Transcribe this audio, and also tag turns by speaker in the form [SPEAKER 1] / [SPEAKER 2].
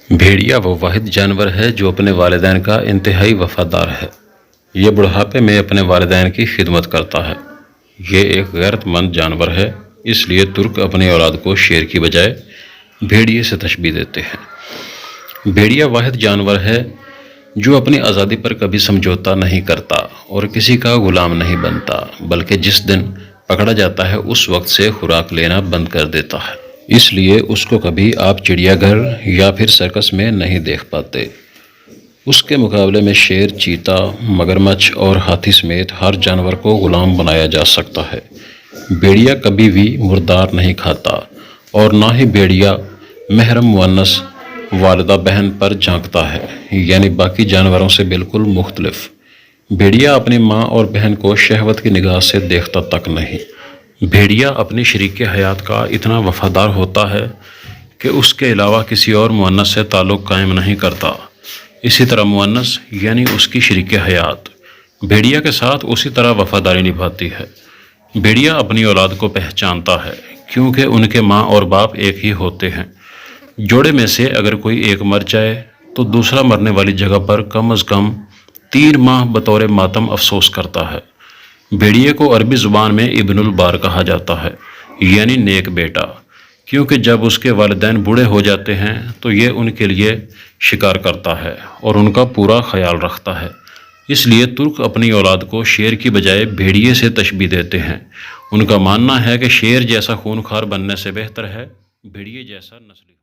[SPEAKER 1] بھیڑیا وہ واحد جانور ہے جو اپنے والدین کا انتہائی وفادار ہے۔ یہ بڑھاپے میں اپنے والدین کی خدمت کرتا ہے۔ یہ ایک غیرت مند جانور ہے، اس لیے ترک اپنی اولاد کو شیر کی بجائے بھیڑیے سے تشبیہ دیتے ہیں۔ بھیڑیا واحد جانور ہے جو اپنی آزادی پر کبھی سمجھوتا نہیں کرتا اور کسی کا غلام نہیں بنتا، بلکہ جس دن پکڑا جاتا ہے اس وقت سے خوراک لینا بند کر دیتا ہے۔ اس لیے اس کو کبھی آپ چڑیا گھر یا پھر سرکس میں نہیں دیکھ پاتے۔ اس کے مقابلے میں شیر، چیتا، مگرمچھ اور ہاتھی سمیت ہر جانور کو غلام بنایا جا سکتا ہے۔ بھیڑیا کبھی بھی مردار نہیں کھاتا اور نہ ہی بھیڑیا محرم مؤنث والدہ بہن پر جھانکتا ہے، یعنی باقی جانوروں سے بالکل مختلف۔ بھیڑیا اپنی ماں اور بہن کو شہوت کی نگاہ سے دیکھتا تک نہیں۔ بھیڑیا اپنی شریک حیات کا اتنا وفادار ہوتا ہے کہ اس کے علاوہ کسی اور مؤنث سے تعلق قائم نہیں کرتا۔ اسی طرح مؤنث یعنی اس کی شریک حیات بھیڑیا کے ساتھ اسی طرح وفاداری نبھاتی ہے۔ بھیڑیا اپنی اولاد کو پہچانتا ہے کیونکہ ان کے ماں اور باپ ایک ہی ہوتے ہیں۔ جوڑے میں سے اگر کوئی ایک مر جائے تو دوسرا مرنے والی جگہ پر کم از کم 3 ماہ بطور ماتم افسوس کرتا ہے۔ بھیڑیے کو عربی زبان میں ابن البار کہا جاتا ہے، یعنی نیک بیٹا، کیونکہ جب اس کے والدین بوڑھے ہو جاتے ہیں تو یہ ان کے لیے شکار کرتا ہے اور ان کا پورا خیال رکھتا ہے۔ اس لیے ترک اپنی اولاد کو شیر کی بجائے بھیڑیے سے تشبیہ دیتے ہیں۔ ان کا ماننا ہے کہ شیر جیسا خونخوار بننے سے بہتر ہے بھیڑیے جیسا نسلی